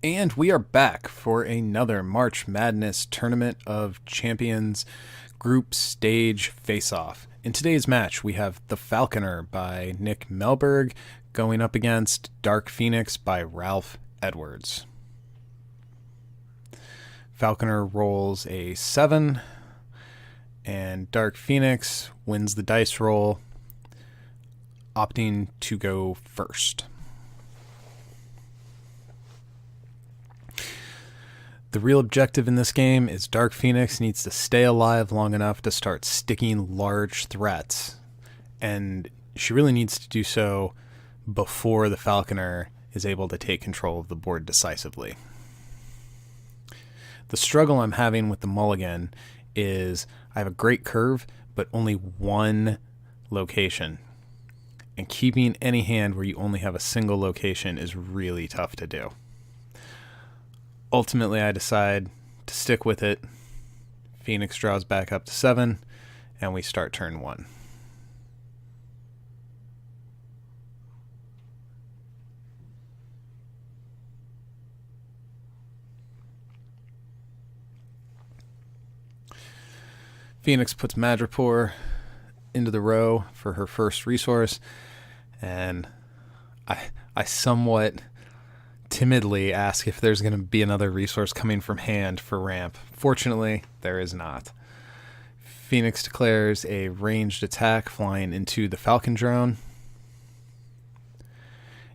And we are back for another March Madness Tournament of Champions group stage face-off. In today's match, we have The Falconer by Nick Melberg going up against Dark Phoenix by Ralph Edwards. Falconer rolls a 7, and Dark Phoenix wins the dice roll, opting to go first. The real objective in this game is Dark Phoenix needs to stay alive long enough to start sticking large threats. And she really needs to do so before the Falconer is able to take control of the board decisively. The struggle I'm having with the mulligan is I have a great curve, but only one location. And keeping any hand where you only have a single location is really tough to do. Ultimately, I decide to stick with it. Phoenix draws back up to 7, and we start turn 1. Phoenix puts Madripoor into the row for her first resource, and I somewhat timidly ask if there's going to be another resource coming from hand for ramp. Fortunately, there is not. Phoenix declares a ranged attack flying into the Falcon drone,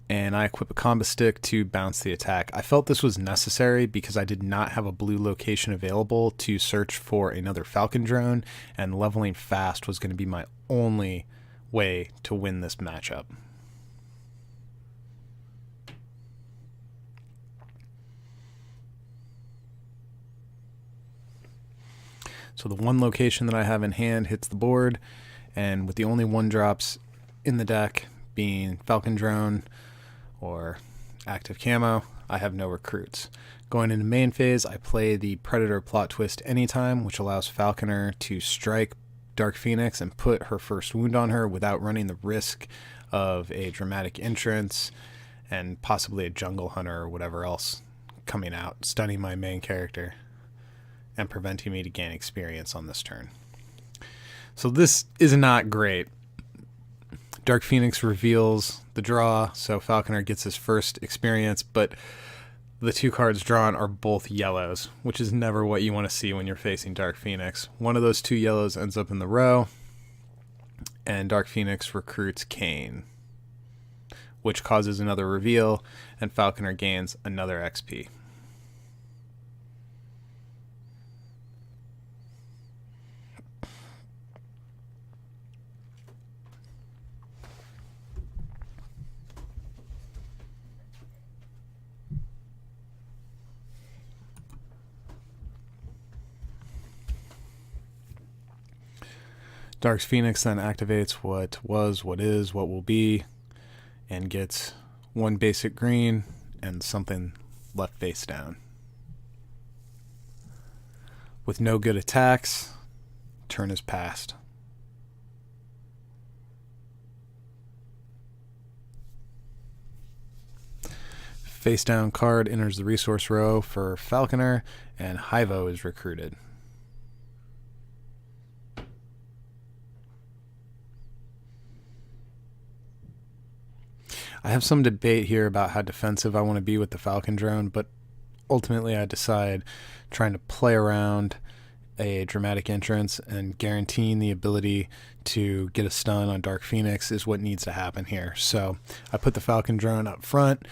and I equip a combo stick to bounce the attack. I felt this was necessary because I did not have a blue location available to search for another Falcon drone, and leveling fast was going to be my only way to win this matchup. So the one location that I have in hand hits the board, and with the only 1-drops in the deck being Falcon Drone or Active Camo, I have no recruits. Going into main phase, I play the Predator Plot Twist anytime, which allows Falconer to strike Dark Phoenix and put her first wound on her without running the risk of a dramatic entrance and possibly a Jungle Hunter or whatever else coming out, stunning my main character and preventing me to gain experience on this turn. So this is not great. Dark Phoenix reveals the draw, so Falconer gets his first experience, but the 2 cards drawn are both yellows, which is never what you want to see when you're facing Dark Phoenix. One of those 2 yellows ends up in the row, and Dark Phoenix recruits Kane, which causes another reveal, and Falconer gains another XP. Dark Phoenix then activates what was, what is, what will be, and gets 1 basic green and something left face down. With no good attacks, turn is passed. Face down card enters the resource row for Falconer, and Hyvo is recruited. I have some debate here about how defensive I want to be with the Falcon drone, but ultimately I decide trying to play around a dramatic entrance and guaranteeing the ability to get a stun on Dark Phoenix is what needs to happen here. So I put the Falcon drone up front,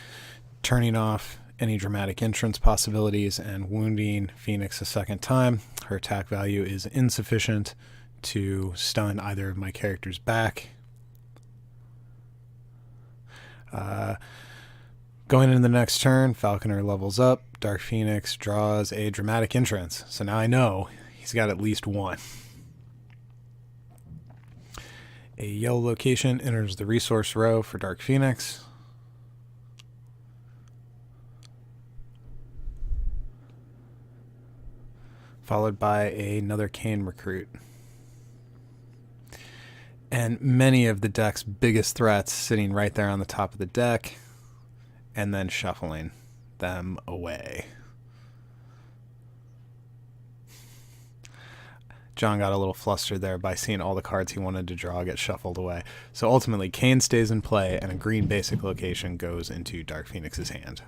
turning off any dramatic entrance possibilities and wounding Phoenix a second time. Her attack value is insufficient to stun either of my characters back. Going into the next turn, Falconer levels up. Dark Phoenix draws a dramatic entrance. So now I know he's got at least 1. A yellow location enters the resource row for Dark Phoenix. Followed by another Kane recruit. And many of the deck's biggest threats sitting right there on the top of the deck, and then shuffling them away. John got a little flustered there by seeing all the cards he wanted to draw get shuffled away. So ultimately, Kane stays in play, and a green basic location goes into Dark Phoenix's hand.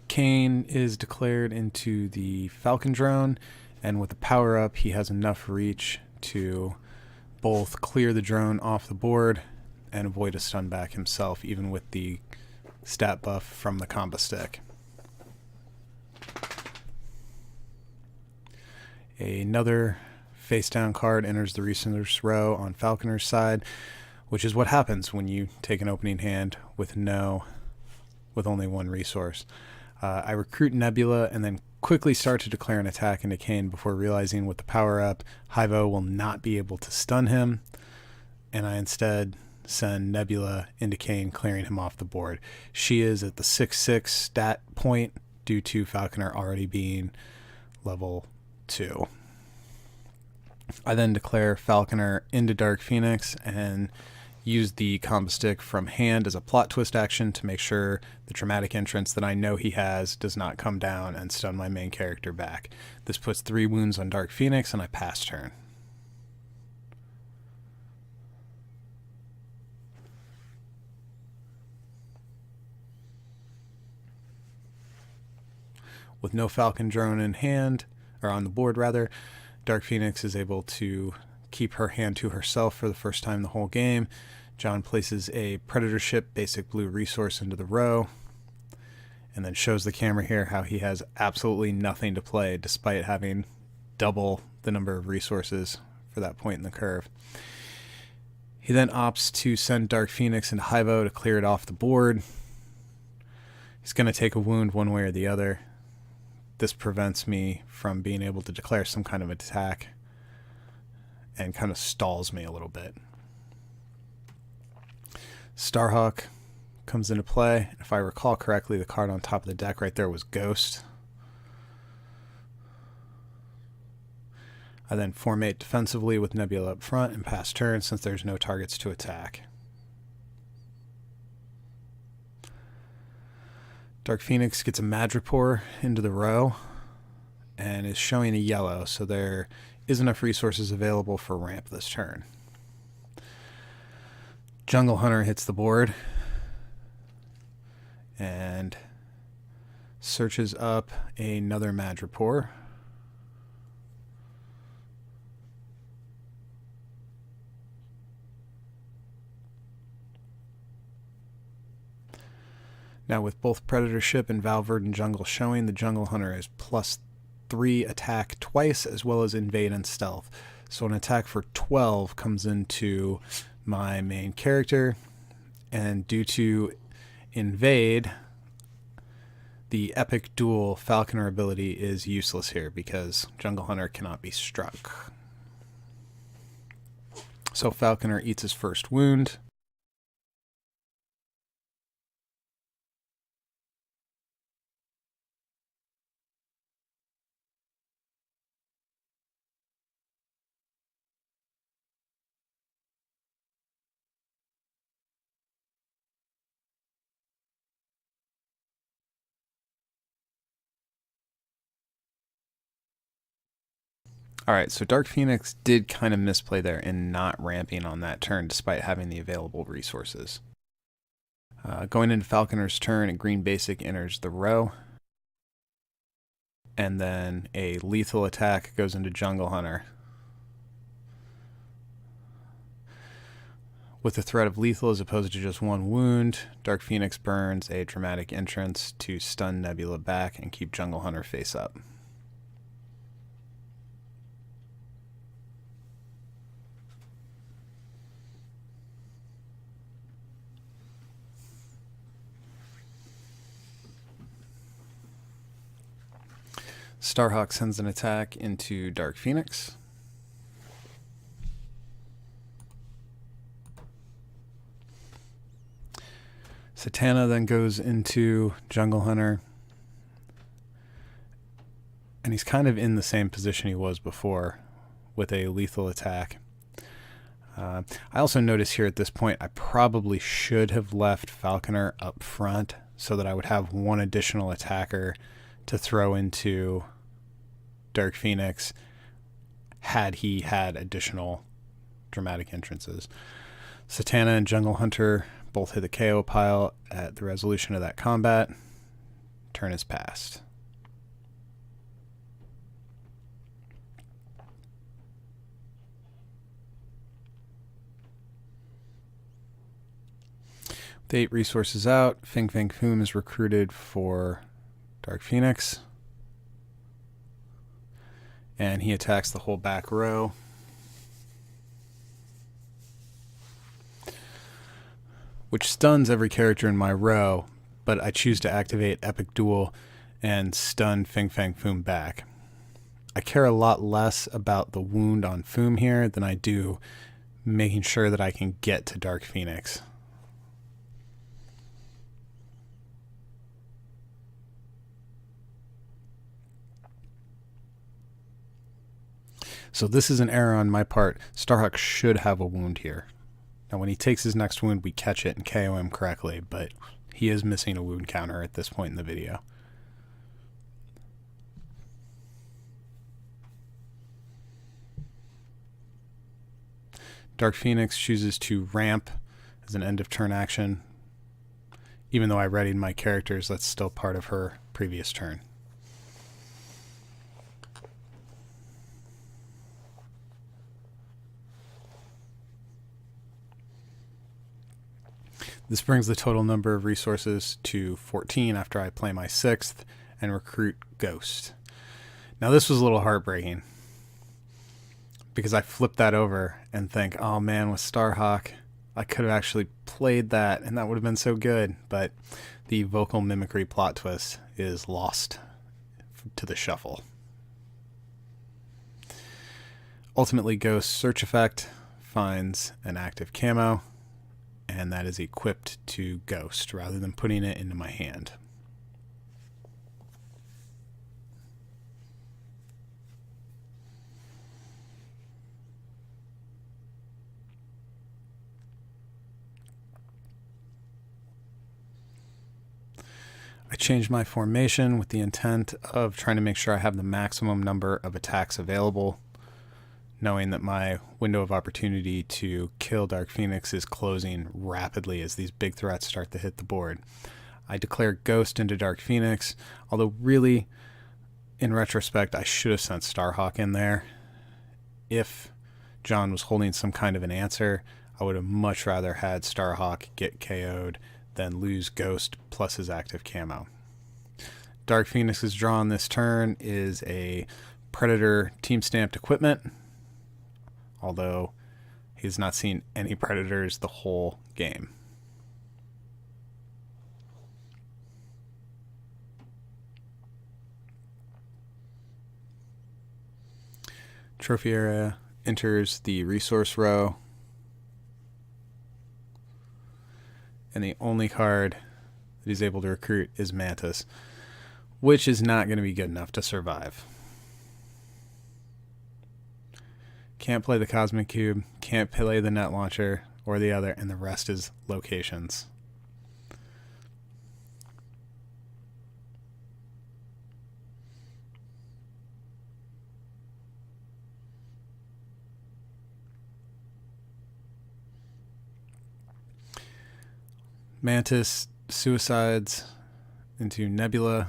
Kane is declared into the Falcon drone, and with the power up, he has enough reach to both clear the drone off the board and avoid a stun back himself, even with the stat buff from the combo stick. Another face down card enters the resource row on Falconer's side, which is what happens when you take an opening hand with only one resource. I recruit Nebula and then quickly start to declare an attack into Kane before realizing with the power up, Hyvo will not be able to stun him, and I instead send Nebula into Kane, clearing him off the board. She is at the 6/6 stat point due to Falconer already being level 2. I then declare Falconer into Dark Phoenix and use the combo stick from hand as a plot twist action to make sure the dramatic entrance that I know he has does not come down and stun my main character back. This puts 3 wounds on Dark Phoenix, and I pass turn. With no Falcon drone in hand, or on the board rather, Dark Phoenix is able to keep her hand to herself for the first time the whole game. John places a Predator ship basic blue resource into the row, and then shows the camera here how he has absolutely nothing to play despite having double the number of resources for that point in the curve. He then opts to send Dark Phoenix into Hyvo to clear it off the board. He's going to take a wound one way or the other. This prevents me from being able to declare some kind of attack and kind of stalls me a little bit. Starhawk comes into play. If I recall correctly, the card on top of the deck right there was Ghost. I then formate defensively with Nebula up front and pass turn since there's no targets to attack. Dark Phoenix gets a Madripoor into the row and is showing a yellow, so there is enough resources available for ramp this turn. Jungle Hunter hits the board and searches up another Madripoor. Now with both Predator Ship and Valverdin Jungle showing, the Jungle Hunter is +3 attack twice as well as invade and stealth. So an attack for 12 comes into my main character, and due to invade, the epic dual Falconer ability is useless here because Jungle Hunter cannot be struck. So Falconer eats his first wound. Alright, so Dark Phoenix did kind of misplay there in not ramping on that turn despite having the available resources. Going into Falconer's turn, a green basic enters the row. And then a lethal attack goes into Jungle Hunter. With the threat of lethal as opposed to just one wound, Dark Phoenix burns a dramatic entrance to stun Nebula back and keep Jungle Hunter face up. Starhawk sends an attack into Dark Phoenix. Satana then goes into Jungle Hunter. And he's kind of in the same position he was before with a lethal attack. I also notice here at this point I probably should have left Falconer up front so that I would have one additional attacker to throw into Dark Phoenix had he had additional dramatic entrances. Satana and Jungle Hunter both hit the KO pile at the resolution of that combat. Turn is passed. With 8 resources out, Fing Fang Foom is recruited for Dark Phoenix. And he attacks the whole back row. Which stuns every character in my row, but I choose to activate Epic Duel and stun Fing Fang Foom back. I care a lot less about the wound on Foom here than I do making sure that I can get to Dark Phoenix. So this is an error on my part. Starhawk should have a wound here. Now when he takes his next wound, we catch it and KO him correctly, but he is missing a wound counter at this point in the video. Dark Phoenix chooses to ramp as an end of turn action. Even though I readied my characters, that's still part of her previous turn. This brings the total number of resources to 14 after I play my 6th and recruit Ghost. Now this was a little heartbreaking because I flip that over and think, oh man, with Starhawk, I could have actually played that and that would have been so good, but the vocal mimicry plot twist is lost to the shuffle. Ultimately, Ghost's search effect finds an active camo, and that is equipped to Ghost rather than putting it into my hand. I changed my formation with the intent of trying to make sure I have the maximum number of attacks available, knowing that my window of opportunity to kill Dark Phoenix is closing rapidly as these big threats start to hit the board. I declare Ghost into Dark Phoenix, although really, in retrospect, I should have sent Starhawk in there. If John was holding some kind of an answer, I would have much rather had Starhawk get KO'd than lose Ghost plus his active camo. Dark Phoenix's draw on this turn is a Predator team-stamped equipment, although he's not seen any Predators the whole game. Trophy area enters the resource row, and the only card that he's able to recruit is Mantis, which is not going to be good enough to survive. Can't play the Cosmic Cube, can't play the Net Launcher or the other, and the rest is locations. Mantis suicides into Nebula.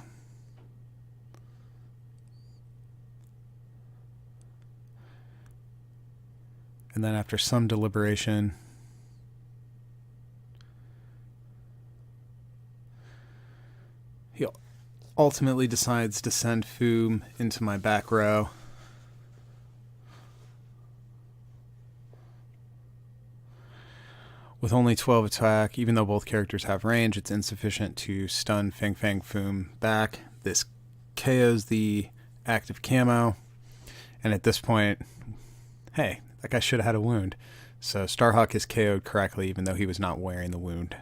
And then after some deliberation, he ultimately decides to send Foom into my back row. With only 12 attack, even though both characters have range, it's insufficient to stun Fing Fang Foom back. This KOs the active camo, and at this point, hey, that guy should have had a wound. So Starhawk is KO'd correctly, even though he was not wearing the wound.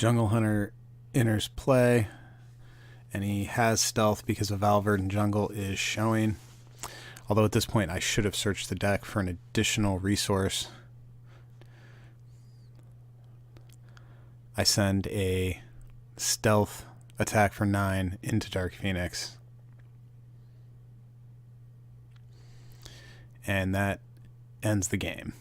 Jungle Hunter enters play, and he has stealth because a Valverd Jungle is showing. Although at this point I should have searched the deck for an additional resource. I send a stealth attack for 9 into Dark Phoenix. And that ends the game.